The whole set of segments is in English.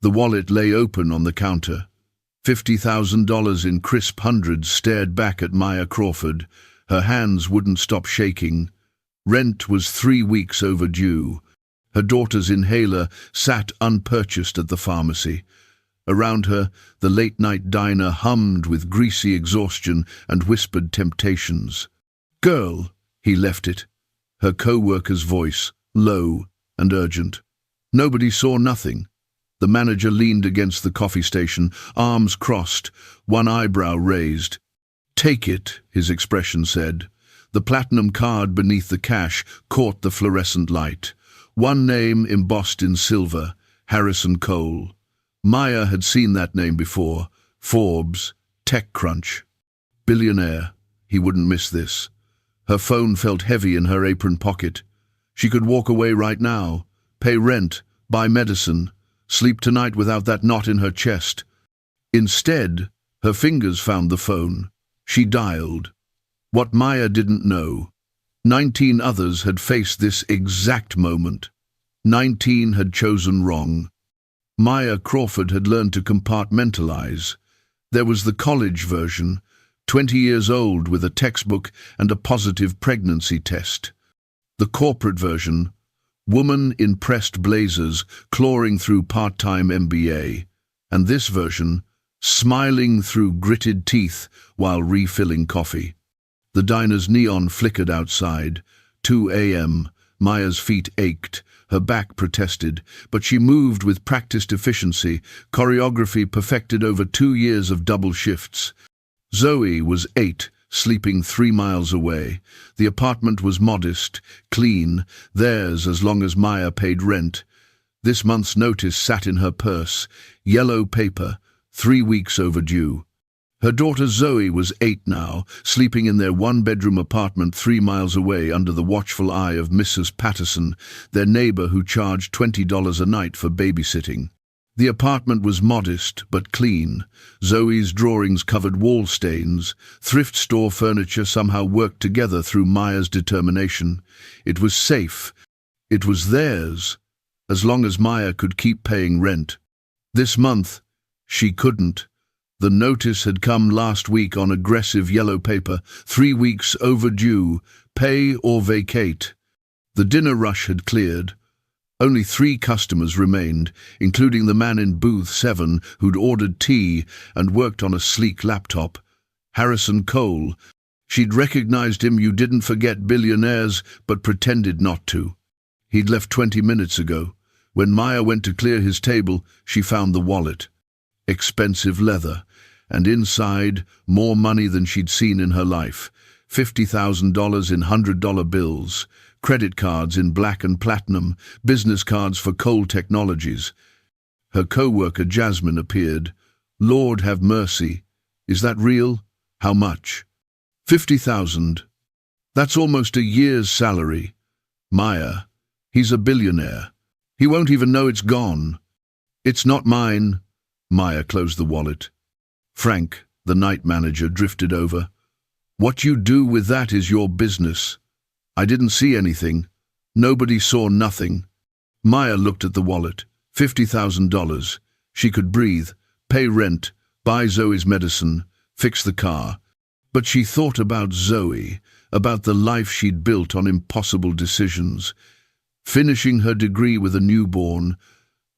The wallet lay open on the counter. $50,000 in crisp hundreds stared back at Maya Crawford. Her hands wouldn't stop shaking. Rent was 3 weeks overdue. Her daughter's inhaler sat unpurchased at the pharmacy. Around her, the late-night diner hummed with greasy exhaustion and whispered temptations. "Girl," he left it, her co-worker's voice, low and urgent. Nobody saw nothing. The manager leaned against the coffee station, arms crossed, one eyebrow raised. "Take it," his expression said. The platinum card beneath the cash caught the fluorescent light. One name embossed in silver, Harrison Cole. Maya had seen that name before. Forbes, TechCrunch. Billionaire. He wouldn't miss this. Her phone felt heavy in her apron pocket. She could walk away right now, pay rent, buy medicine, sleep tonight without that knot in her chest. Instead, her fingers found the phone. She dialed. What Maya didn't know, 19 others had faced this exact moment. 19 had chosen wrong. Maya Crawford had learned to compartmentalize. There was the college version, 20 years old with a textbook and a positive pregnancy test. The corporate version, woman in pressed blazers clawing through part-time MBA. And this version, smiling through gritted teeth while refilling coffee. The diner's neon flickered outside. 2 a.m. Maya's feet ached. Her back protested, but she moved with practiced efficiency, choreography perfected over 2 years of double shifts. Zoe was 8, sleeping 3 miles away. The apartment was modest, clean, theirs as long as Maya paid rent. This month's notice sat in her purse, yellow paper, 3 weeks overdue. Her daughter Zoe was 8 now, sleeping in their one-bedroom apartment 3 miles away under the watchful eye of Mrs. Patterson, their neighbor who charged $20 a night for babysitting. The apartment was modest but clean. Zoe's drawings covered wall stains. Thrift store furniture somehow worked together through Maya's determination. It was safe. It was theirs, as long as Maya could keep paying rent. This month, she couldn't. The notice had come last week on aggressive yellow paper, 3 weeks overdue, pay or vacate. The dinner rush had cleared. Only 3 customers remained, including the man in booth 7 who'd ordered tea and worked on a sleek laptop. Harrison Cole. She'd recognized him. You didn't forget billionaires, but pretended not to. He'd left 20 minutes ago. When Maya went to clear his table, she found the wallet. Expensive leather, and inside, more money than she'd seen in her life. $50,000 in $100 bills, credit cards in black and platinum, business cards for Cole Technologies. Her co-worker Jasmine appeared. "Lord have mercy. Is that real? How much?" $50,000. That's almost a year's salary. Maya, he's a billionaire. He won't even know it's gone. "It's not mine." Maya closed the wallet. Frank, the night manager, drifted over. "What you do with that is your business. I didn't see anything. Nobody saw nothing." Maya looked at the wallet. $50,000. She could breathe, pay rent, buy Zoe's medicine, fix the car. But she thought about Zoe, about the life she'd built on impossible decisions. Finishing her degree with a newborn,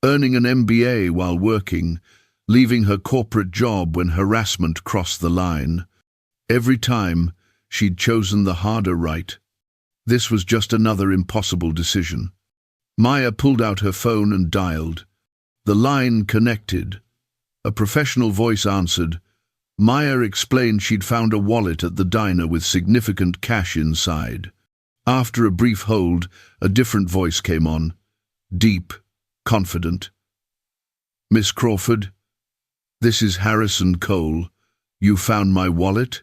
earning an MBA while working, leaving her corporate job when harassment crossed the line. Every time, she'd chosen the harder right. This was just another impossible decision. Maya pulled out her phone and dialed. The line connected. A professional voice answered. Maya explained she'd found a wallet at the diner with significant cash inside. After a brief hold, a different voice came on. Deep, confident. "Miss Crawford, this is Harrison Cole. You found my wallet?"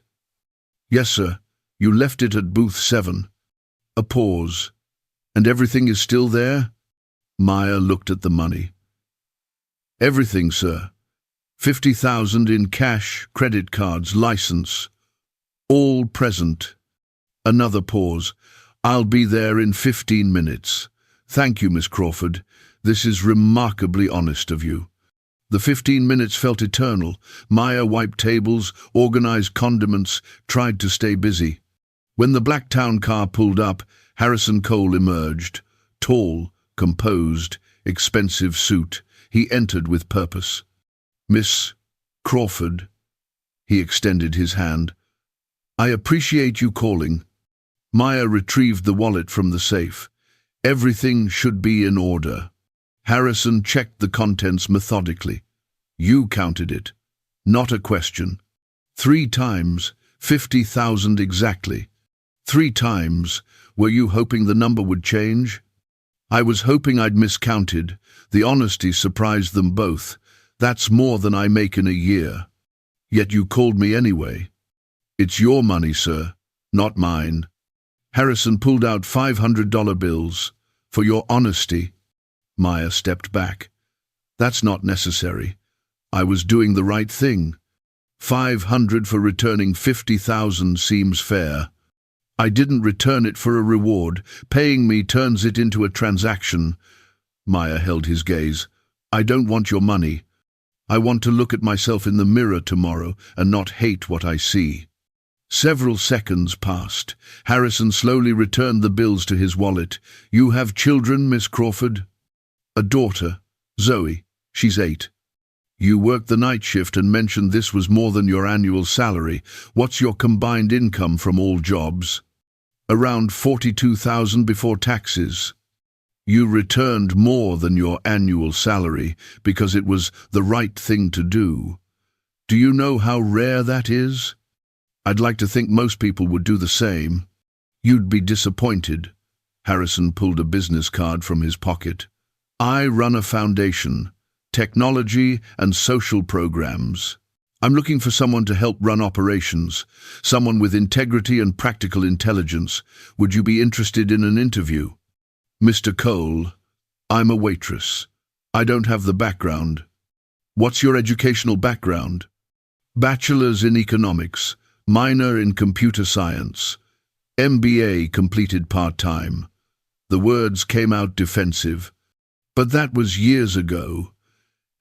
"Yes, sir. You left it at booth 7. A pause. "And everything is still there?" Maya looked at the money. "Everything, sir. 50,000 in cash, credit cards, license. All present." Another pause. "I'll be there in 15 minutes. Thank you, Miss Crawford. This is remarkably honest of you." The 15 minutes felt eternal. Maya wiped tables, organized condiments, tried to stay busy. When the Blacktown car pulled up, Harrison Cole emerged. Tall, composed, expensive suit. He entered with purpose. "Miss Crawford," he extended his hand. "I appreciate you calling." Maya retrieved the wallet from the safe. Everything should be in order. Harrison checked the contents methodically. "You counted it. Not a question." 3 times, 50,000 exactly. 3 times. Were you hoping the number would change? "I was hoping I'd miscounted." The honesty surprised them both. "That's more than I make in a year." "Yet you called me anyway." "It's your money, sir, not mine." Harrison pulled out $500 bills. "For your honesty." Maya stepped back. "That's not necessary. I was doing the right thing. 500 for returning 50,000 seems fair." "I didn't return it for a reward. Paying me turns it into a transaction." Maya held his gaze. "I don't want your money. I want to look at myself in the mirror tomorrow and not hate what I see." Several seconds passed. Harrison slowly returned the bills to his wallet. "You have children, Miss Crawford?" "A daughter, Zoe. She's 8. You worked the night shift and mentioned this was more than your annual salary. What's your combined income from all jobs?" "Around 42,000 before taxes." "You returned more than your annual salary because it was the right thing to do. Do you know how rare that is? I'd like to think most people would do the same." "You'd be disappointed." Harrison pulled a business card from his pocket. "I run a foundation, technology and social programs. I'm looking for someone to help run operations, someone with integrity and practical intelligence. Would you be interested in an interview?" "Mr. Cole, I'm a waitress. I don't have the background." "What's your educational background?" "Bachelor's in economics, minor in computer science, MBA completed part-time." The words came out defensive. "But that was years ago,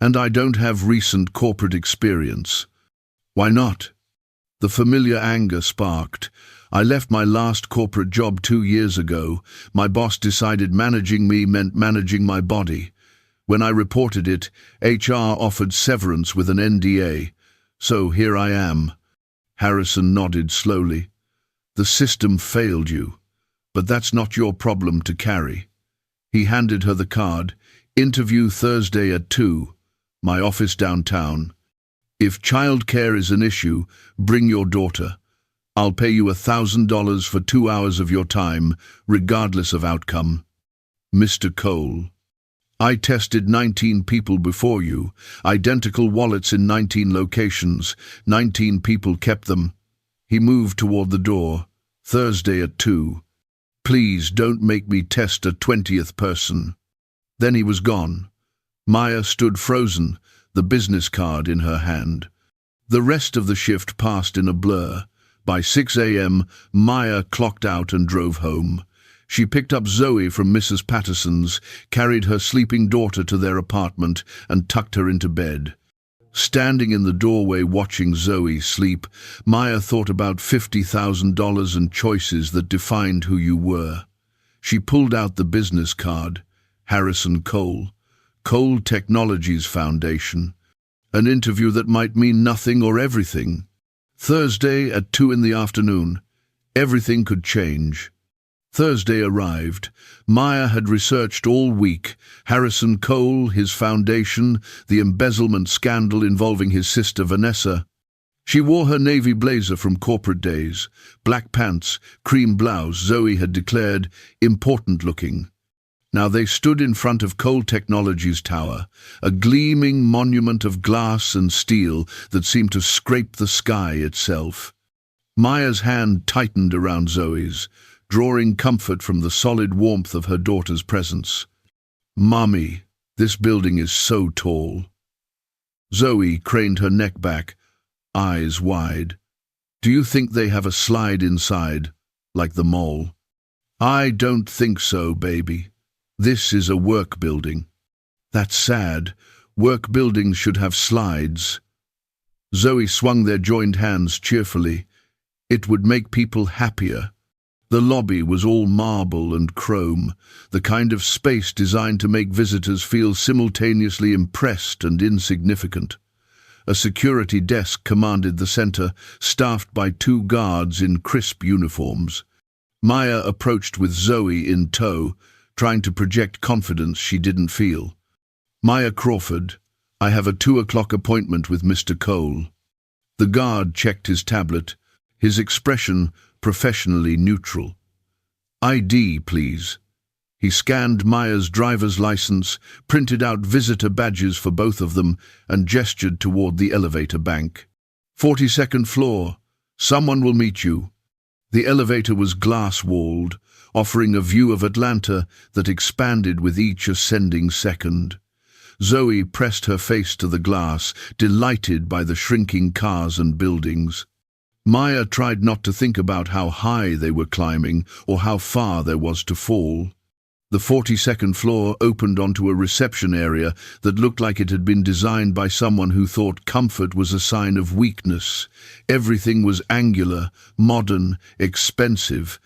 and I don't have recent corporate experience." "Why not?" The familiar anger sparked. "I left my last corporate job 2 years ago. My boss decided managing me meant managing my body. When I reported it, HR offered severance with an NDA. So here I am." Harrison nodded slowly. "The system failed you, but that's not your problem to carry." He handed her the card. "Interview Thursday at 2, my office downtown. If childcare is an issue, bring your daughter. I'll pay you $1,000 for 2 hours of your time, regardless of outcome." "Mr. Cole, I tested 19 people before you, identical wallets in 19 locations. 19 people kept them." He moved toward the door. "Thursday at 2. Please don't make me test a 20th person." Then he was gone. Maya stood frozen, the business card in her hand. The rest of the shift passed in a blur. By 6 a.m., Maya clocked out and drove home. She picked up Zoe from Mrs. Patterson's, carried her sleeping daughter to their apartment, and tucked her into bed. Standing in the doorway watching Zoe sleep, Maya thought about $50,000 and choices that defined who you were. She pulled out the business card. Harrison Cole. Cole Technologies Foundation. An interview that might mean nothing or everything. Thursday at 2 in the afternoon. Everything could change. Thursday arrived. Maya had researched all week. Harrison Cole, his foundation, the embezzlement scandal involving his sister Vanessa. She wore her navy blazer from corporate days. Black pants, cream blouse, Zoe had declared, important looking. Now they stood in front of Cole Technologies Tower, a gleaming monument of glass and steel that seemed to scrape the sky itself. Maya's hand tightened around Zoe's, drawing comfort from the solid warmth of her daughter's presence. "Mommy, this building is so tall." Zoe craned her neck back, eyes wide. "Do you think they have a slide inside, like the mall?" "I don't think so, baby. This is a work building." "That's sad. Work buildings should have slides. Zoe swung their joined hands cheerfully. It would make people happier. The lobby was all marble and chrome, the kind of space designed to make visitors feel simultaneously impressed and insignificant. A security desk commanded the center, staffed by 2 guards in crisp uniforms. Maya approached with Zoe in tow, trying to project confidence she didn't feel. "Maya Crawford, I have a 2 o'clock appointment with Mr. Cole." The guard checked his tablet, his expression professionally neutral. "ID, please." He scanned Maya's driver's license, printed out visitor badges for both of them, and gestured toward the elevator bank. "42nd floor. Someone will meet you." The elevator was glass-walled, offering a view of Atlanta that expanded with each ascending second. Zoe pressed her face to the glass, delighted by the shrinking cars and buildings. Maya tried not to think about how high they were climbing or how far there was to fall. The 42nd floor opened onto a reception area that looked like it had been designed by someone who thought comfort was a sign of weakness. Everything was angular, modern, expensive.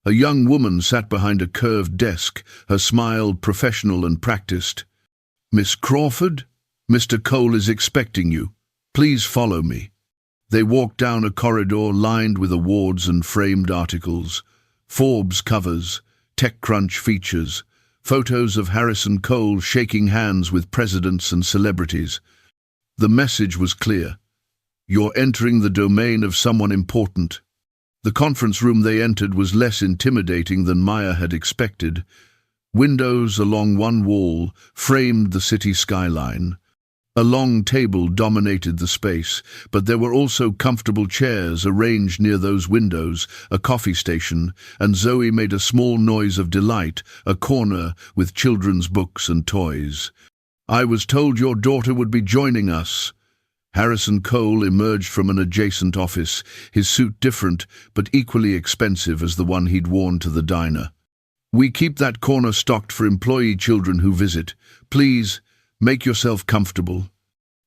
A young woman sat behind a curved desk, her smile professional and practiced. "Miss Crawford, Mr. Cole is expecting you. Please follow me." They walked down a corridor lined with awards and framed articles, Forbes covers, TechCrunch features, photos of Harrison Cole shaking hands with presidents and celebrities. The message was clear. You're entering the domain of someone important. The conference room they entered was less intimidating than Maya had expected. Windows along one wall framed the city skyline. A long table dominated the space, but there were also comfortable chairs arranged near those windows, a coffee station, and Zoe made a small noise of delight, a corner with children's books and toys. "I was told your daughter would be joining us." Harrison Cole emerged from an adjacent office, his suit different but equally expensive as the one he'd worn to the diner. "We keep that corner stocked for employee children who visit. Please, make yourself comfortable."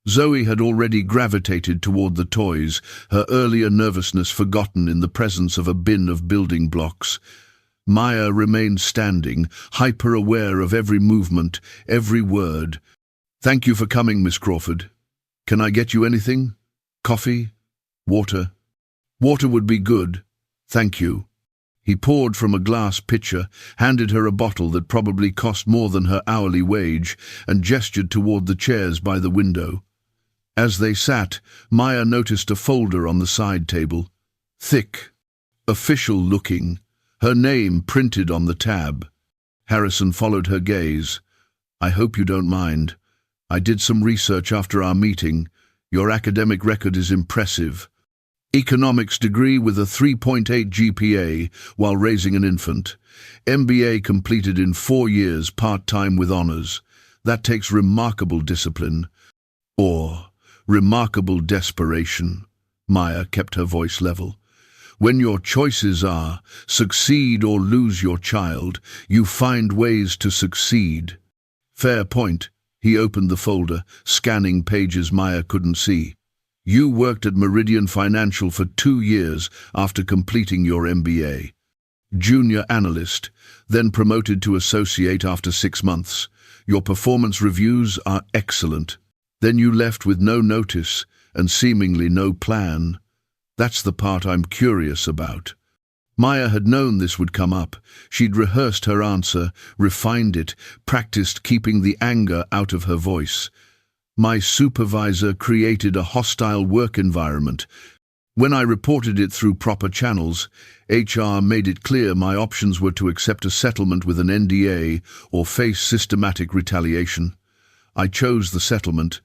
Zoe had already gravitated toward the toys, her earlier nervousness forgotten in the presence of a bin of building blocks. Maya remained standing, hyper-aware of every movement, every word. "Thank you for coming, Miss Crawford. Can I get you anything? Coffee? Water?" "Water would be good. Thank you." He poured from a glass pitcher, handed her a bottle that probably cost more than her hourly wage, and gestured toward the chairs by the window. As they sat, Maya noticed a folder on the side table. Thick, official-looking, her name printed on the tab. Harrison followed her gaze. "I hope you don't mind. I did some research after our meeting. Your academic record is impressive. Economics degree with a 3.8 GPA while raising an infant. MBA completed in 4 years, part-time with honors. That takes remarkable discipline. Or remarkable desperation." Maya kept her voice level. "When your choices are succeed or lose your child, you find ways to succeed." "Fair point." He opened the folder, scanning pages Maya couldn't see. "You worked at Meridian Financial for 2 years after completing your MBA. Junior analyst, then promoted to associate after 6 months. Your performance reviews are excellent. Then you left with no notice and seemingly no plan. That's the part I'm curious about." Maya had known this would come up. She'd rehearsed her answer, refined it, practiced keeping the anger out of her voice. "My supervisor created a hostile work environment. When I reported it through proper channels, HR made it clear my options were to accept a settlement with an NDA or face systematic retaliation. I chose the settlement.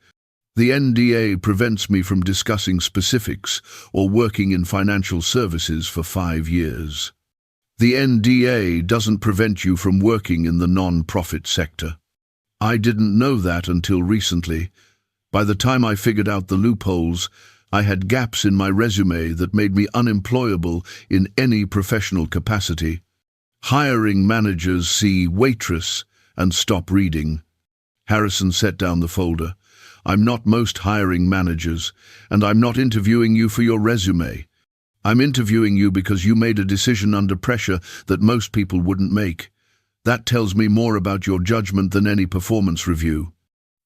The NDA prevents me from discussing specifics or working in financial services for 5 years. The NDA doesn't prevent you from working in the non-profit sector. I didn't know that until recently. By the time I figured out the loopholes, I had gaps in my resume that made me unemployable in any professional capacity. Hiring managers see Waitress and stop reading." Harrison set down the folder. I'm not most hiring managers, and I'm not interviewing you for your resume. I'm interviewing you because you made a decision under pressure that most people wouldn't make. That tells me more about your judgment than any performance review.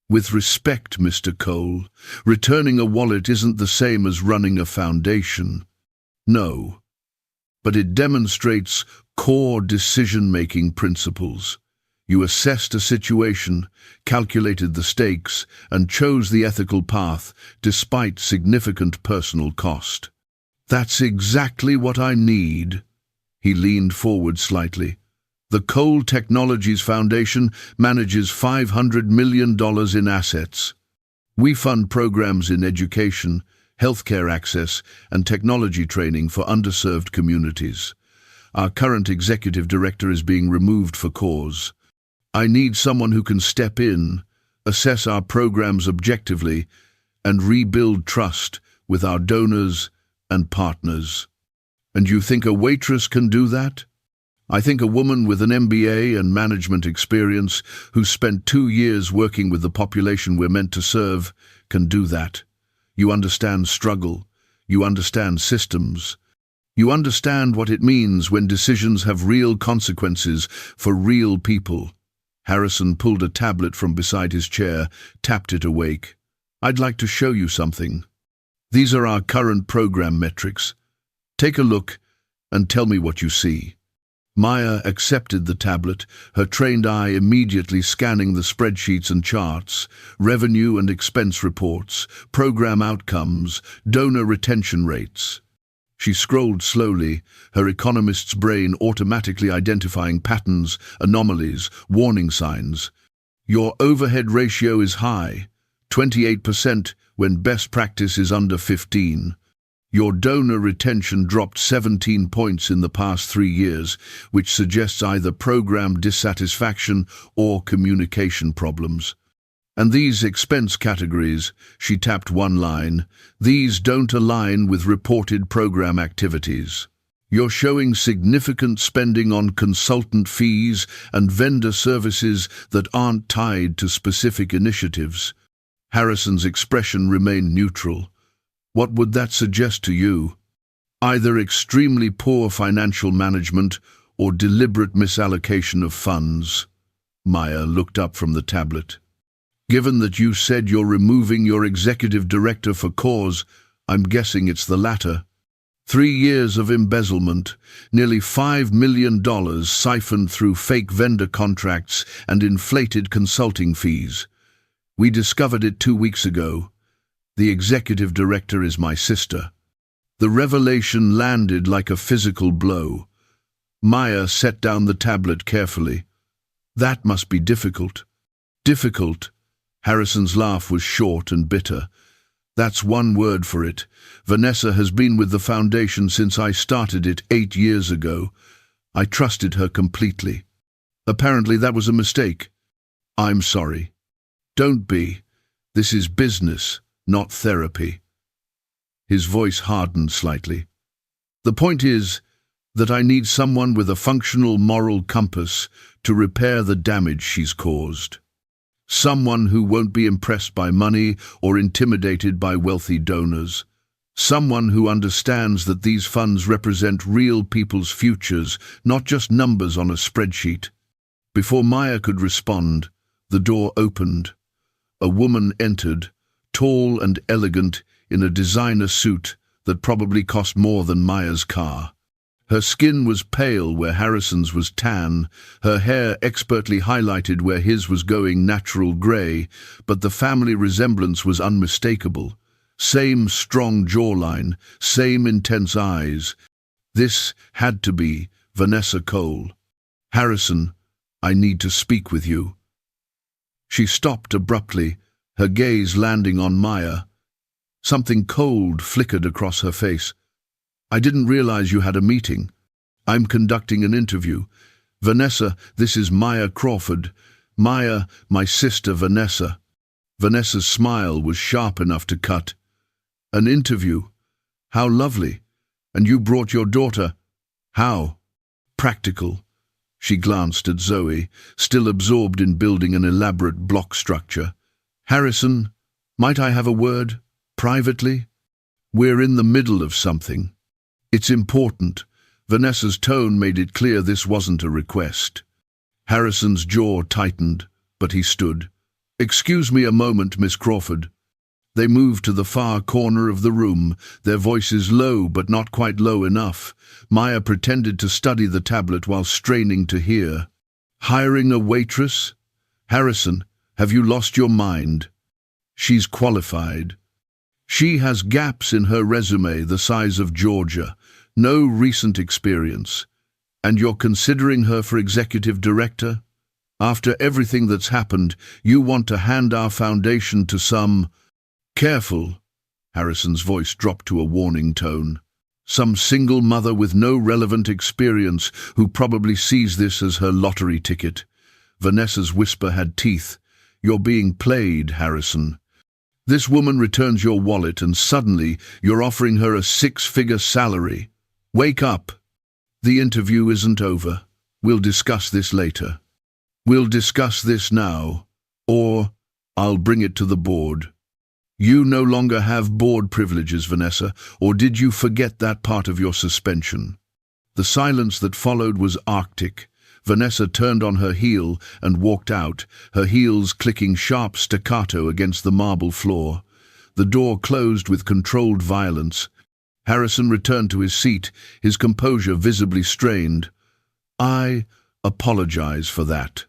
With respect, Mr. Cole, returning a wallet isn't the same as running a foundation. No, but it demonstrates core decision-making principles. You assessed a situation, calculated the stakes, and chose the ethical path despite significant personal cost. That's exactly what I need. He leaned forward slightly. The Cole Technologies Foundation manages $500 million in assets. We fund programs in education, healthcare access, and technology training for underserved communities. Our current executive director is being removed for cause. I need someone who can step in, assess our programs objectively, and rebuild trust with our donors and partners. And you think a waitress can do that? I think a woman with an MBA and management experience who spent 2 years working with the population we're meant to serve can do that. You understand struggle. You understand systems. You understand what it means when decisions have real consequences for real people. Harrison pulled a tablet from beside his chair, tapped it awake. I'd like to show you something. These are our current program metrics. Take a look and tell me what you see. Maya accepted the tablet, her trained eye immediately scanning the spreadsheets and charts, revenue and expense reports, program outcomes, donor retention rates. She scrolled slowly, her economist's brain automatically identifying patterns, anomalies, warning signs. Your overhead ratio is high, 28% when best practice is under 15%. Your donor retention dropped 17 points in the past 3 years, which suggests either program dissatisfaction or communication problems. And these expense categories, she tapped one line, these don't align with reported program activities. You're showing significant spending on consultant fees and vendor services that aren't tied to specific initiatives. Harrison's expression remained neutral. What would that suggest to you? Either extremely poor financial management or deliberate misallocation of funds. Maya looked up from the tablet. Given that you said you're removing your executive director for cause, I'm guessing it's the latter. 3 years of embezzlement, nearly $5 million siphoned through fake vendor contracts and inflated consulting fees. We discovered it 2 weeks ago. The executive director is my sister. The revelation landed like a physical blow. Maya set down the tablet carefully. That must be difficult. Difficult. Harrison's laugh was short and bitter. That's one word for it. Vanessa has been with the foundation since I started it 8 years ago. I trusted her completely. Apparently that was a mistake. I'm sorry. Don't be. This is business, not therapy. His voice hardened slightly. The point is that I need someone with a functional moral compass to repair the damage she's caused. Someone who won't be impressed by money or intimidated by wealthy donors. Someone who understands that these funds represent real people's futures, not just numbers on a spreadsheet. Before Maya could respond, the door opened. A woman entered, tall and elegant, in a designer suit that probably cost more than Maya's car. Her skin was pale where Harrison's was tan, her hair expertly highlighted where his was going natural grey, but the family resemblance was unmistakable. Same strong jawline, same intense eyes. This had to be Vanessa Cole. Harrison, I need to speak with you. She stopped abruptly, her gaze landing on Maya. Something cold flickered across her face. I didn't realize you had a meeting. I'm conducting an interview. Vanessa, this is Maya Crawford. Maya, my sister Vanessa. Vanessa's smile was sharp enough to cut. An interview? How lovely. And you brought your daughter. How? Practical. She glanced at Zoe, still absorbed in building an elaborate block structure. Harrison, Might I have a word? Privately? We're in the middle of something. It's important. Vanessa's tone made it clear this wasn't a request. Harrison's jaw tightened, but he stood. Excuse me a moment, Miss Crawford. They moved to the far corner of the room, their voices low but not quite low enough. Maya pretended to study the tablet while straining to hear. Hiring a waitress? Harrison, have you lost your mind? She's qualified. She has gaps in her resume the size of Georgia, no recent experience. And you're considering her for executive director? After everything that's happened, you want to hand our foundation to some... Careful, Harrison's voice dropped to a warning tone. Some single mother with no relevant experience who probably sees this as her lottery ticket. Vanessa's whisper had teeth. You're being played, Harrison. This woman returns your wallet and suddenly you're offering her a 6-figure salary. Wake up. The interview isn't over. We'll discuss this later. We'll discuss this now, or I'll bring it to the board. You no longer have board privileges, Vanessa, or did you forget that part of your suspension? The silence that followed was arctic. Vanessa turned on her heel and walked out, her heels clicking sharp staccato against the marble floor. The door closed with controlled violence. Harrison returned to his seat, his composure visibly strained. I apologize for that.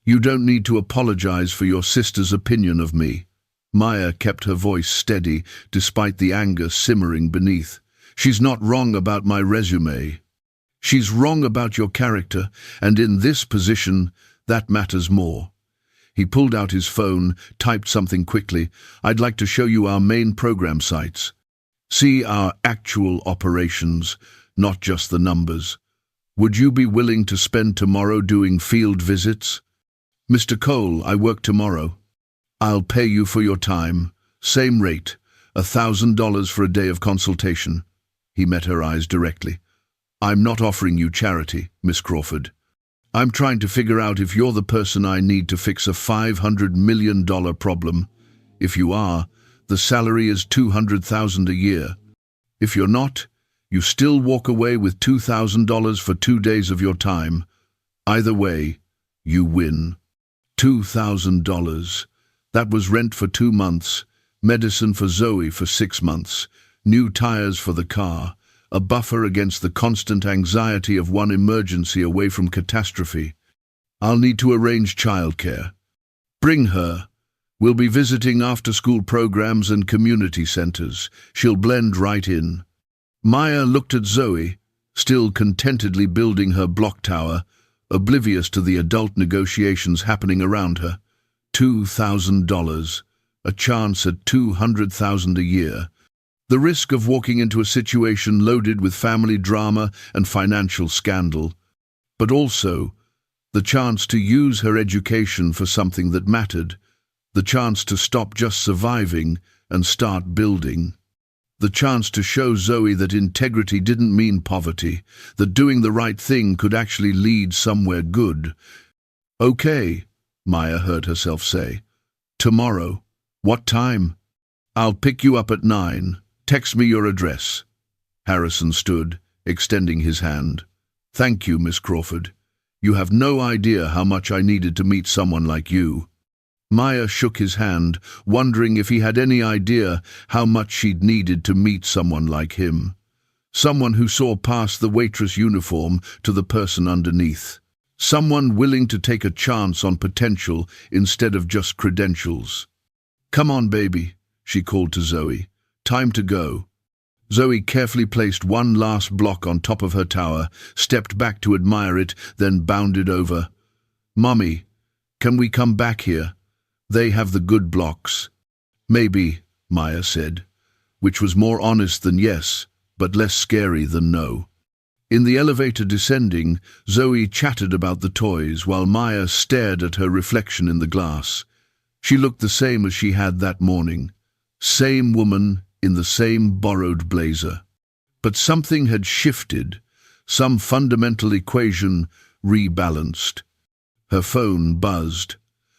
You don't need to apologize for your sister's opinion of me. Maya kept her voice steady, despite the anger simmering beneath. She's not wrong about my resume. She's wrong about your character, and in this position, that matters more. He pulled out his phone, typed something quickly. I'd like to show you our main program sites. See our actual operations, not just the numbers. Would you be willing to spend tomorrow doing field visits? Mr. Cole, I work tomorrow. I'll pay you for your time. Same rate, $1,000 for a day of consultation. He met her eyes directly. I'm not offering you charity, Miss Crawford. I'm trying to figure out if you're the person I need to fix a $500 million problem. If you are, the salary is $200,000 a year. If you're not, you still walk away with $2,000 for 2 days of your time. Either way, you win. $2,000. That was rent for 2 months, medicine for Zoe for 6 months, new tires for the car, a buffer against the constant anxiety of one emergency away from catastrophe. I'll need to arrange childcare. Bring her. We'll be visiting after-school programs and community centers. She'll blend right in. Maya looked at Zoe, still contentedly building her block tower, oblivious to the adult negotiations happening around her. $2,000, a chance at $200,000 a year. The risk of walking into a situation loaded with family drama and financial scandal, but also the chance to use her education for something that mattered, the chance to stop just surviving and start building. The chance to show Zoe that integrity didn't mean poverty, that doing the right thing could actually lead somewhere good. Okay, Maya heard herself say. Tomorrow. What time? I'll pick you up at 9. Text me your address. Harrison stood, extending his hand. Thank you, Miss Crawford. You have no idea how much I needed to meet someone like you. Maya shook his hand, wondering if he had any idea how much she'd needed to meet someone like him. Someone who saw past the waitress uniform to the person underneath. Someone willing to take a chance on potential instead of just credentials. Come on, baby, she called to Zoe. Time to go. Zoe carefully placed one last block on top of her tower, stepped back to admire it, then bounded over. Mommy, can we come back here? They have the good blocks. Maybe, Maya said, which was more honest than yes, but less scary than no. In the elevator descending, Zoe chatted about the toys while Maya stared at her reflection in the glass. She looked the same as she had that morning. Same woman in the same borrowed blazer. But something had shifted, some fundamental equation rebalanced. Her phone buzzed.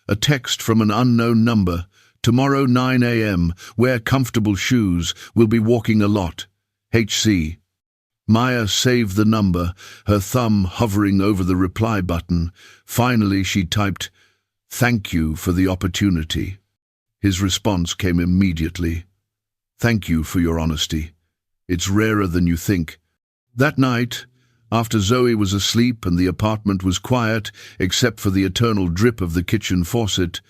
A text from an unknown number, Tomorrow 9 a.m. Wear comfortable shoes. We'll be walking a lot. HC. Maya saved the number, her thumb hovering over the reply button. Finally she typed, "Thank you for the opportunity." His response came immediately. "Thank you for your honesty. It's rarer than you think." That night, after Zoe was asleep and the apartment was quiet, except for the eternal drip of the kitchen faucet,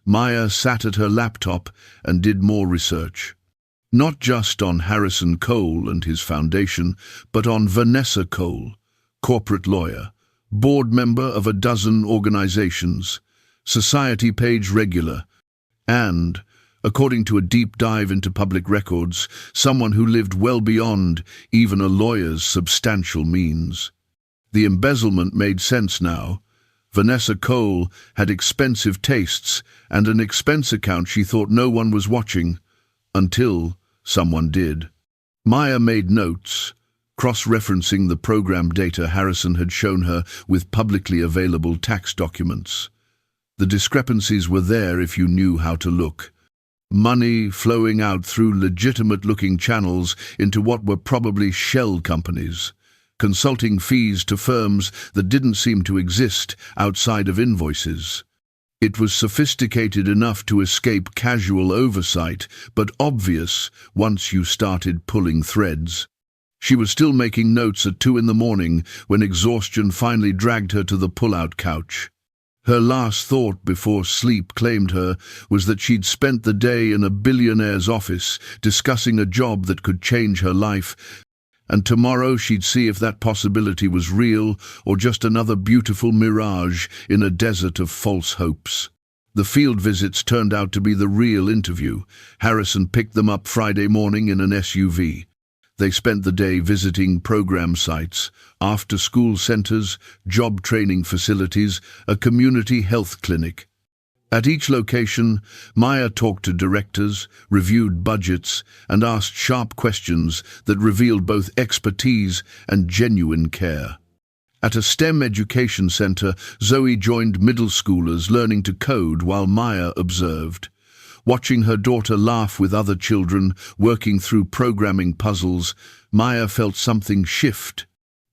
Maya sat at her laptop and did more research. Not just on Harrison Cole and his foundation, but on Vanessa Cole, corporate lawyer, board member of a dozen organizations, society page regular, and, according to a deep dive into public records, someone who lived well beyond even a lawyer's substantial means. The embezzlement made sense now. Vanessa Cole had expensive tastes and an expense account she thought no one was watching, until someone did. Maya made notes, cross-referencing the program data Harrison had shown her with publicly available tax documents. The discrepancies were there if you knew how to look. Money flowing out through legitimate-looking channels into what were probably shell companies, consulting fees to firms that didn't seem to exist outside of invoices. It was sophisticated enough to escape casual oversight, but obvious once you started pulling threads. She was still making notes at 2 a.m. when exhaustion finally dragged her to the pull-out couch. Her last thought before sleep claimed her was that she'd spent the day in a billionaire's office discussing a job that could change her life, and tomorrow she'd see if that possibility was real or just another beautiful mirage in a desert of false hopes. The field visits turned out to be the real interview. Harrison picked them up Friday morning in an SUV. They spent the day visiting program sites, after-school centers, job training facilities, a community health clinic. At each location, Maya talked to directors, reviewed budgets, and asked sharp questions that revealed both expertise and genuine care. At a STEM education center, Zoe joined middle schoolers learning to code while Maya observed. Watching her daughter laugh with other children, working through programming puzzles, Maya felt something shift.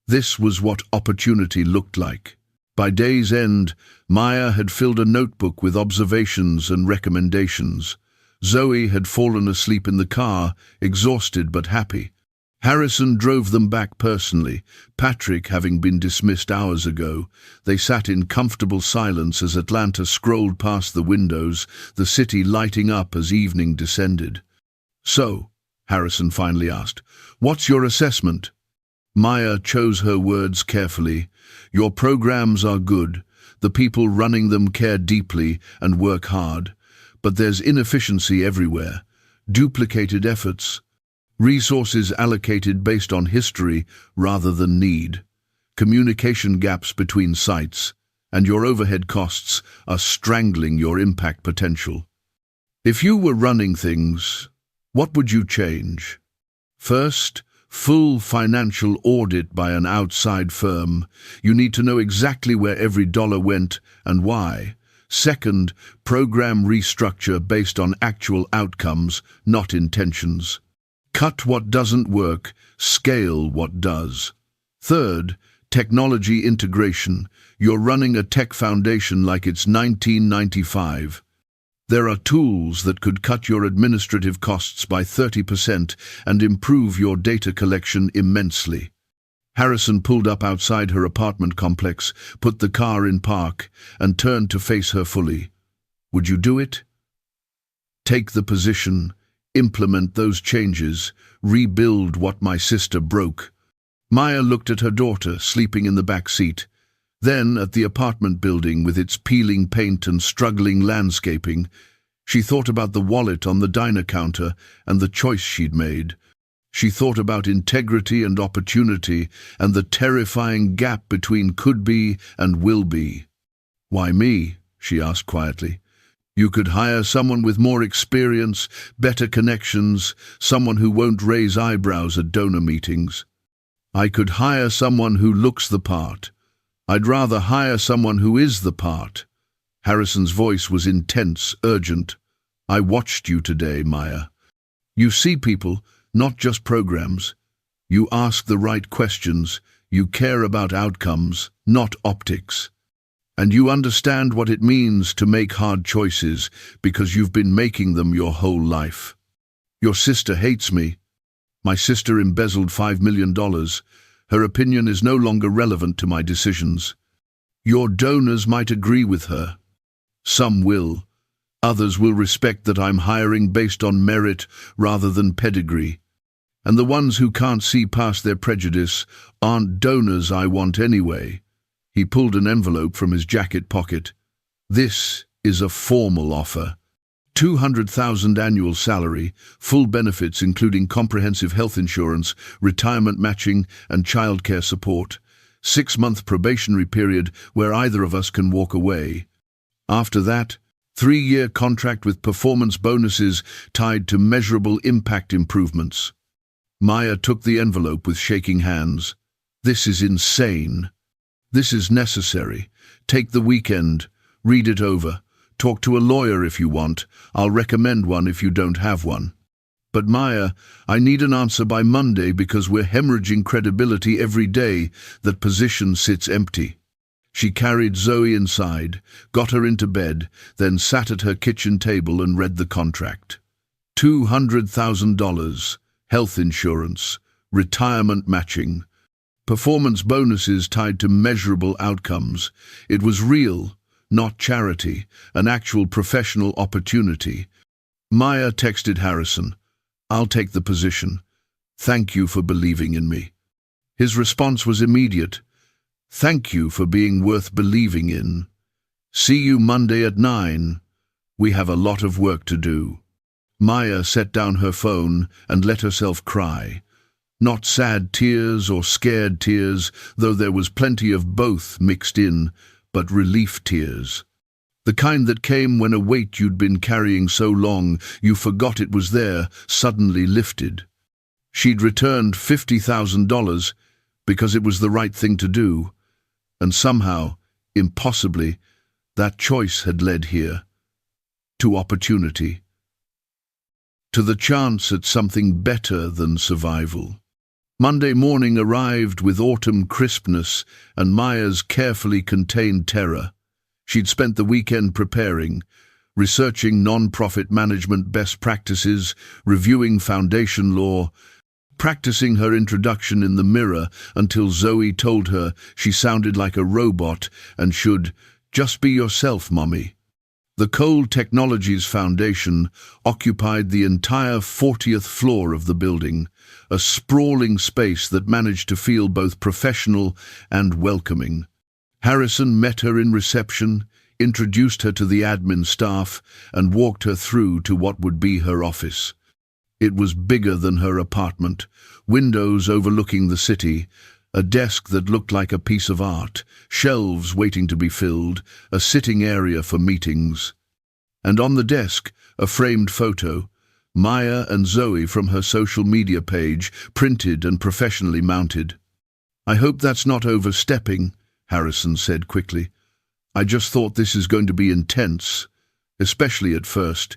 This was what opportunity looked like. By day's end, Maya had filled a notebook with observations and recommendations. Zoe had fallen asleep in the car, exhausted but happy. Harrison drove them back personally, Patrick having been dismissed hours ago. They sat in comfortable silence as Atlanta scrolled past the windows, the city lighting up as evening descended. "So," Harrison finally asked, "what's your assessment?" Maya chose her words carefully. "Your programs are good. The people running them care deeply and work hard. But there's inefficiency everywhere. Duplicated efforts. Resources allocated based on history rather than need. Communication gaps between sites. And your overhead costs are strangling your impact potential. If you were running things, what would you change? First, full financial audit by an outside firm. You need to know exactly where every dollar went and why. Second, program restructure based on actual outcomes, not intentions. Cut what doesn't work, scale what does. Third, technology integration. You're running a tech foundation like it's 1995. There are tools that could cut your administrative costs by 30% and improve your data collection immensely. Harrison pulled up outside her apartment complex, put the car in park, and turned to face her fully. Would you do it? Take the position, implement those changes, rebuild what my sister broke. Maya looked at her daughter, sleeping in the back seat, then at the apartment building with its peeling paint and struggling landscaping. She thought about the wallet on the diner counter and the choice she'd made. She thought about integrity and opportunity and the terrifying gap between could be and will be. "Why me?" she asked quietly. "You could hire someone with more experience, better connections, someone who won't raise eyebrows at donor meetings." "I could hire someone who looks the part. I'd rather hire someone who is the part." Harrison's voice was intense, urgent. I watched you today, Maya. You see people, not just programs. You ask the right questions. You care about outcomes, not optics. And you understand what it means to make hard choices because you've been making them your whole life. Your sister hates me. My sister embezzled $5 million. Her opinion is no longer relevant to my decisions. Your donors might agree with her. Some will. Others will respect that I'm hiring based on merit rather than pedigree. And the ones who can't see past their prejudice aren't donors I want anyway. He pulled an envelope from his jacket pocket. This is a formal offer. $200,000 annual salary, full benefits including comprehensive health insurance, retirement matching, and childcare support. 6-month probationary period where either of us can walk away. After that, 3-year contract with performance bonuses tied to measurable impact improvements. Maya took the envelope with shaking hands. This is insane. This is necessary. Take the weekend. Read it over. Talk to a lawyer if you want. I'll recommend one if you don't have one. But Maya, I need an answer by Monday because we're hemorrhaging credibility every day that position sits empty. She carried Zoe inside, got her into bed, then sat at her kitchen table and read the contract. $200,000, health insurance, retirement matching, performance bonuses tied to measurable outcomes. It was real, not charity, an actual professional opportunity. Maya texted Harrison, "I'll take the position. Thank you for believing in me." His response was immediate. "Thank you for being worth believing in. See you Monday at 9. We have a lot of work to do." Maya set down her phone and let herself cry. Not sad tears or scared tears, though there was plenty of both mixed in, but relief tears. The kind that came when a weight you'd been carrying so long you forgot it was there suddenly lifted. She'd returned $50,000 because it was the right thing to do, and somehow, impossibly, that choice had led here. To opportunity. To the chance at something better than survival. Monday morning arrived with autumn crispness and Maya's carefully contained terror. She'd spent the weekend preparing, researching non-profit management best practices, reviewing foundation law, practicing her introduction in the mirror until Zoe told her she sounded like a robot and should just be yourself, Mommy. The Cole Technologies Foundation occupied the entire 40th floor of the building, a sprawling space that managed to feel both professional and welcoming. Harrison met her in reception, introduced her to the admin staff, and walked her through to what would be her office. It was bigger than her apartment, windows overlooking the city, a desk that looked like a piece of art, shelves waiting to be filled, a sitting area for meetings. And on the desk, a framed photo, Maya and Zoe from her social media page, printed and professionally mounted. "I hope that's not overstepping," Harrison said quickly. "I just thought this is going to be intense, especially at first.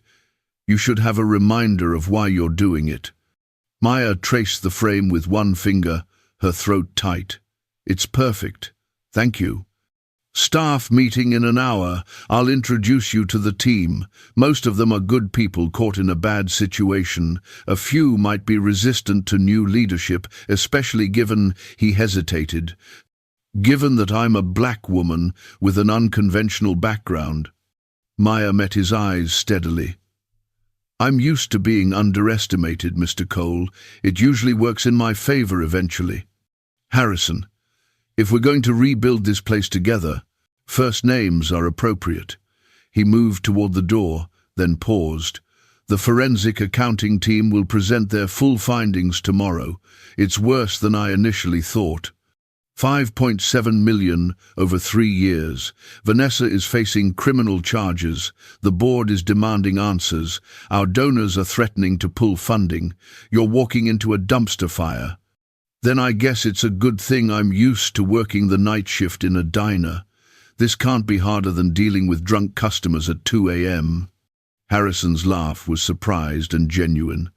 You should have a reminder of why you're doing it." Maya traced the frame with one finger, her throat tight. "It's perfect. Thank you." "Staff meeting in an hour. I'll introduce you to the team. Most of them are good people caught in a bad situation. A few might be resistant to new leadership, especially given," he hesitated, "given that I'm a black woman with an unconventional background." Maya met his eyes steadily. "I'm used to being underestimated, Mr. Cole. It usually works in my favor eventually." "Harrison, if we're going to rebuild this place together, first names are appropriate." He moved toward the door, then paused. "The forensic accounting team will present their full findings tomorrow. It's worse than I initially thought. 5.7 million over 3 years. Vanessa is facing criminal charges. The board is demanding answers. Our donors are threatening to pull funding. You're walking into a dumpster fire. Then I guess it's a good thing I'm used to working the night shift in a diner. This can't be harder than dealing with drunk customers at 2 a.m. Harrison's laugh was surprised and genuine.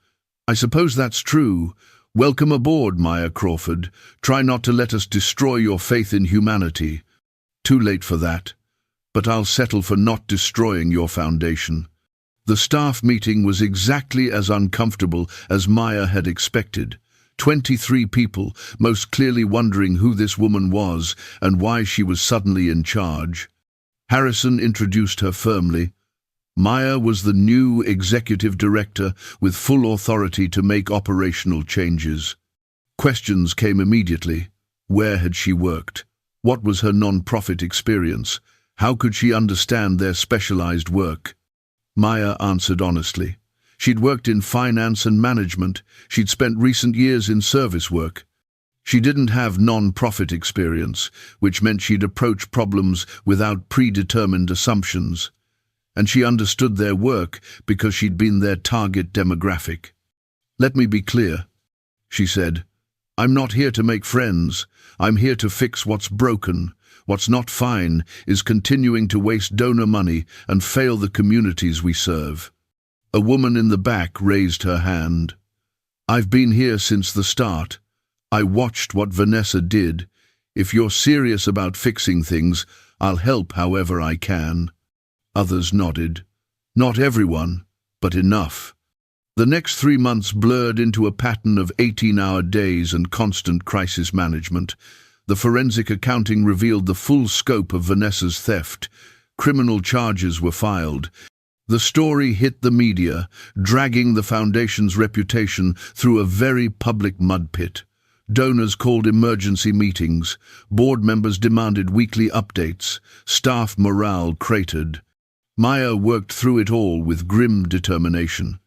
"I suppose that's true. Welcome aboard, Maya Crawford. Try not to let us destroy your faith in humanity." "Too late for that. But I'll settle for not destroying your foundation." The staff meeting was exactly as uncomfortable as Maya had expected. 23 people, most clearly wondering who this woman was and why she was suddenly in charge. Harrison introduced her firmly. Maya was the new executive director with full authority to make operational changes. Questions came immediately. Where had she worked? What was her non-profit experience? How could she understand their specialized work? Maya answered honestly. She'd worked in finance and management. She'd spent recent years in service work. She didn't have non-profit experience, which meant she'd approach problems without predetermined assumptions. And she understood their work because she'd been their target demographic. "Let me be clear," she said. "I'm not here to make friends. I'm here to fix what's broken. What's not fine is continuing to waste donor money and fail the communities we serve." A woman in the back raised her hand. "I've been here since the start. I watched what Vanessa did. If you're serious about fixing things, I'll help however I can." Others nodded. Not everyone, but enough. The next 3 months blurred into a pattern of 18-hour days and constant crisis management. The forensic accounting revealed the full scope of Vanessa's theft. Criminal charges were filed. The story hit the media, dragging the foundation's reputation through a very public mud pit. Donors called emergency meetings. Board members demanded weekly updates. Staff morale cratered. Maya worked through it all with grim determination.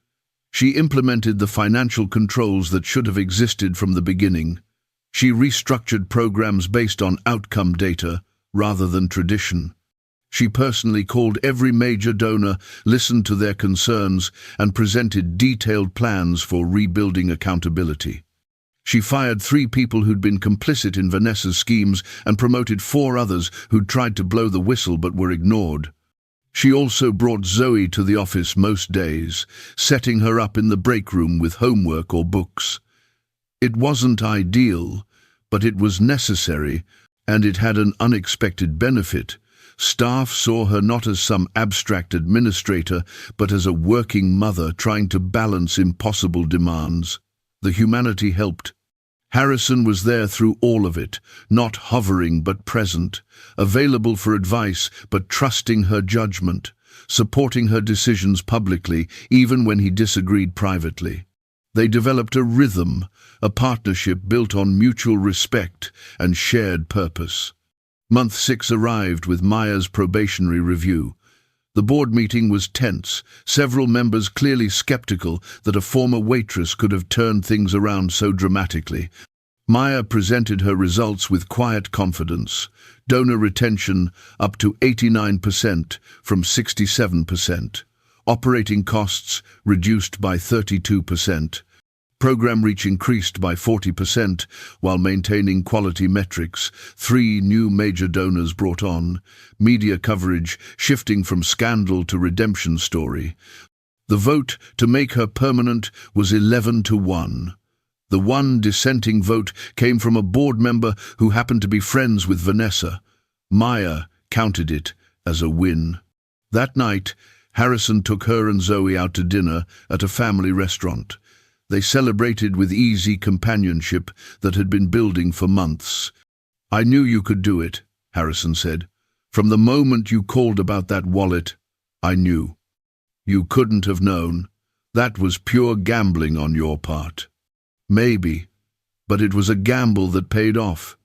She implemented the financial controls that should have existed from the beginning. She restructured programs based on outcome data rather than tradition. She personally called every major donor, listened to their concerns, and presented detailed plans for rebuilding accountability. She fired 3 people who'd been complicit in Vanessa's schemes and promoted 4 others who'd tried to blow the whistle but were ignored. She also brought Zoe to the office most days, setting her up in the break room with homework or books. It wasn't ideal, but it was necessary, and it had an unexpected benefit. Staff saw her not as some abstract administrator, but as a working mother trying to balance impossible demands. The humanity helped. Harrison was there through all of it, not hovering but present, available for advice but trusting her judgment, supporting her decisions publicly even when he disagreed privately. They developed a rhythm, a partnership built on mutual respect and shared purpose. Month 6 arrived with Maya's probationary review. The board meeting was tense, several members clearly skeptical that a former waitress could have turned things around so dramatically. Maya presented her results with quiet confidence. Donor retention up to 89% from 67%. Operating costs reduced by 32%. Program reach increased by 40% while maintaining quality metrics. 3 new major donors brought on. Media coverage shifting from scandal to redemption story. The vote to make her permanent was 11-1. The one dissenting vote came from a board member who happened to be friends with Vanessa. Maya counted it as a win. That night, Harrison took her and Zoe out to dinner at a family restaurant. They celebrated with easy companionship that had been building for months. "I knew you could do it," Harrison said. "From the moment you called about that wallet, I knew. You couldn't have known. That was pure gambling on your part." "Maybe, but it was a gamble that paid off."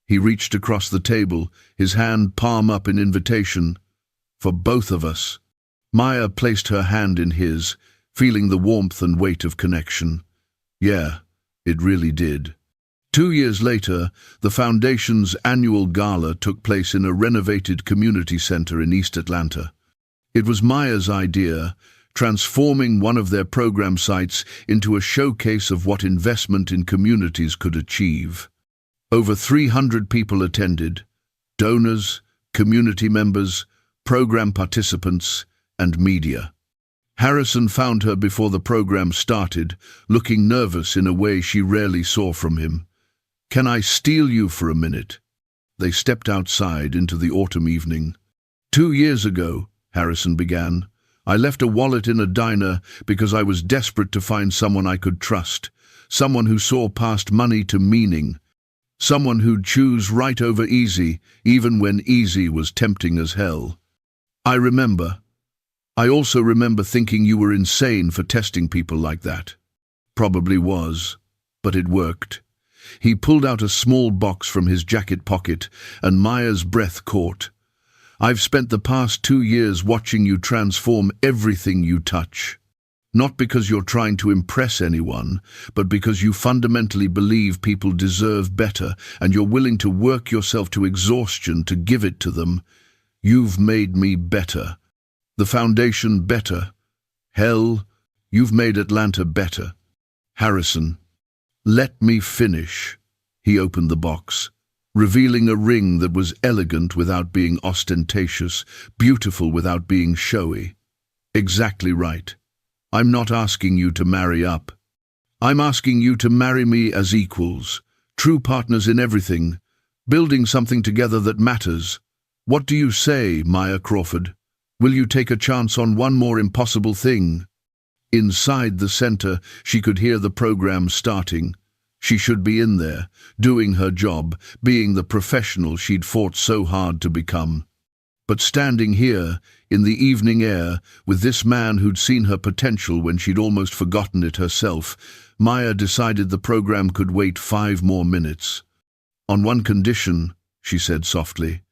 He reached across the table, his hand palm up in invitation. "For both of us." Maya placed her hand in his, feeling the warmth and weight of connection. Yeah, it really did. 2 years later, the Foundation's annual gala took place in a renovated community center in East Atlanta. It was Maya's idea, transforming one of their program sites into a showcase of what investment in communities could achieve. Over 300 people attended: donors, community members, program participants, and media. Harrison found her before the program started, looking nervous in a way she rarely saw from him. "Can I steal you for a minute?" They stepped outside into the autumn evening. "2 years ago," Harrison began, "I left a wallet in a diner because I was desperate to find someone I could trust, someone who saw past money to meaning, someone who'd choose right over easy, even when easy was tempting as hell. I remember. I also remember thinking you were insane for testing people like that." Probably was, but it worked. He pulled out a small box from his jacket pocket, and Maya's breath caught. "I've spent the past 2 years watching you transform everything you touch. Not because you're trying to impress anyone, but because you fundamentally believe people deserve better, and you're willing to work yourself to exhaustion to give it to them. You've made me better. The foundation better. Hell, you've made Atlanta better." "Harrison, let me finish." He opened the box, revealing a ring that was elegant without being ostentatious, beautiful without being showy. "Exactly right. I'm not asking you to marry up. I'm asking you to marry me as equals, true partners in everything, building something together that matters. What do you say, Maya Crawford? Will you take a chance on one more impossible thing?" Inside the center, she could hear the program starting. She should be in there, doing her job, being the professional she'd fought so hard to become. But standing here, in the evening air, with this man who'd seen her potential when she'd almost forgotten it herself, Maya decided the program could wait 5 more minutes. "On one condition," she said softly,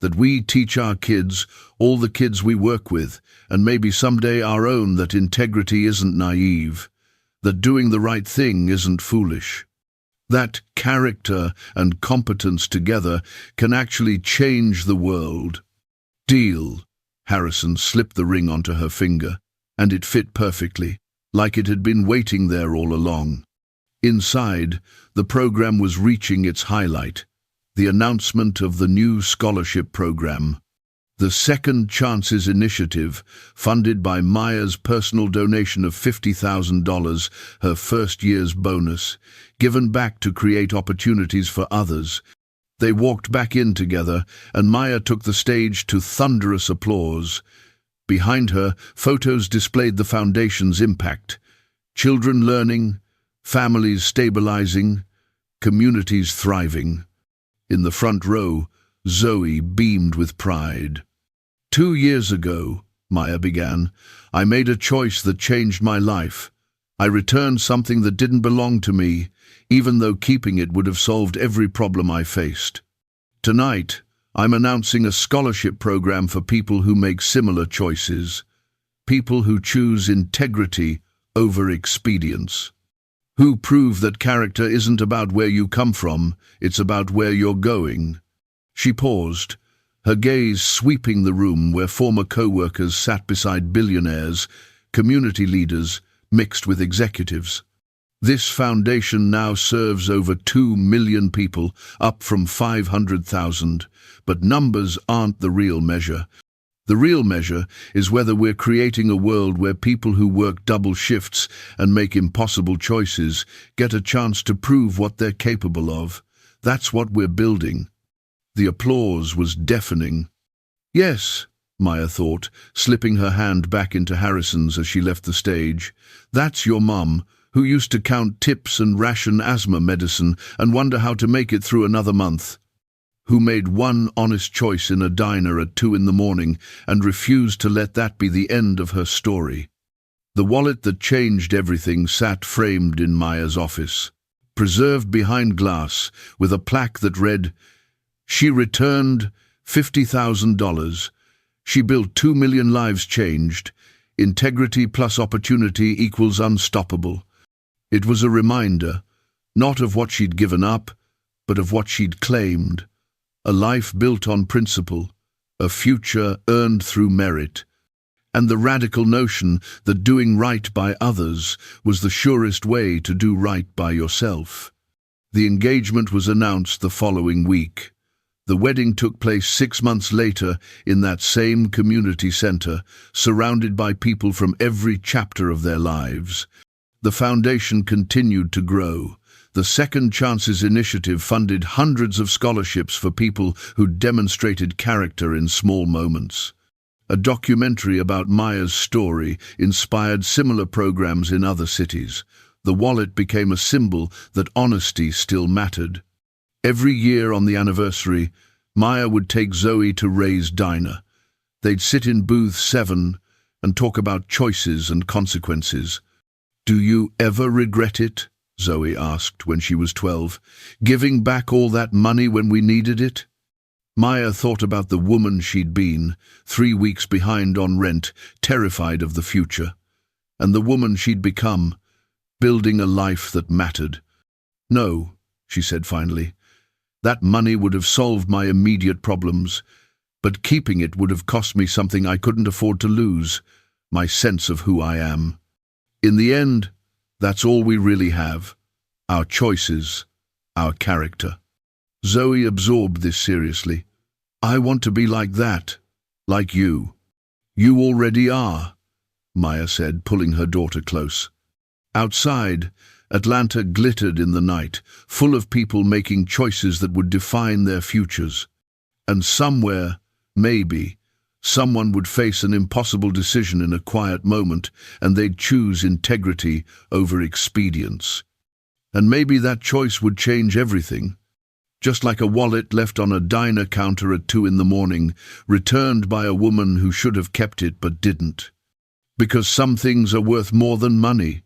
"that we teach our kids, all the kids we work with, and maybe someday our own, that integrity isn't naive, that doing the right thing isn't foolish, that character and competence together can actually change the world." "Deal." Harrison slipped the ring onto her finger, and it fit perfectly, like it had been waiting there all along. Inside, the program was reaching its highlight, the announcement of the new scholarship program. The Second Chances Initiative, funded by Maya's personal donation of $50,000, her first year's bonus, given back to create opportunities for others. They walked back in together, and Maya took the stage to thunderous applause. Behind her, photos displayed the foundation's impact. Children learning, families stabilizing, communities thriving. In the front row, Zoe beamed with pride. 2 years ago, Maya began, I made a choice that changed my life. I returned something that didn't belong to me, even though keeping it would have solved every problem I faced. Tonight, I'm announcing a scholarship program for people who make similar choices, people who choose integrity over expedience, who prove that character isn't about where you come from, it's about where you're going. She paused, her gaze sweeping the room where former coworkers sat beside billionaires, community leaders, mixed with executives. This foundation now serves over 2 million people, up from 500,000, but numbers aren't the real measure. The real measure is whether we're creating a world where people who work double shifts and make impossible choices get a chance to prove what they're capable of. That's what we're building. The applause was deafening. Yes, Maya thought, slipping her hand back into Harrison's as she left the stage. That's your mum, who used to count tips and ration asthma medicine and wonder how to make it through another month, who made one honest choice in a diner at 2 a.m. and refused to let that be the end of her story. The wallet that changed everything sat framed in Maya's office, preserved behind glass, with a plaque that read, "She returned $50,000. She built 2 million lives changed. Integrity plus opportunity equals unstoppable." It was a reminder, not of what she'd given up, but of what she'd claimed. A life built on principle, a future earned through merit, and the radical notion that doing right by others was the surest way to do right by yourself. The engagement was announced the following week. The wedding took place 6 months later in that same community center, surrounded by people from every chapter of their lives. The foundation continued to grow. The Second Chances Initiative funded hundreds of scholarships for people who demonstrated character in small moments. A documentary about Maya's story inspired similar programs in other cities. The wallet became a symbol that honesty still mattered. Every year on the anniversary, Maya would take Zoe to Ray's diner. They'd sit in booth 7 and talk about choices and consequences. "Do you ever regret it?" Zoe asked when she was 12. "Giving back all that money when we needed it?" Maya thought about the woman she'd been, 3 weeks behind on rent, terrified of the future. And the woman she'd become, building a life that mattered. "No," she said finally. "That money would have solved my immediate problems, but keeping it would have cost me something I couldn't afford to lose, my sense of who I am. In the end, that's all we really have, our choices, our character." Zoe absorbed this seriously. "I want to be like that, like you." "You already are," Maya said, pulling her daughter close. Outside, Atlanta glittered in the night, full of people making choices that would define their futures. And somewhere, maybe, someone would face an impossible decision in a quiet moment, and they'd choose integrity over expedience. And maybe that choice would change everything. Just like a wallet left on a diner counter at 2 in the morning, returned by a woman who should have kept it but didn't. Because some things are worth more than money.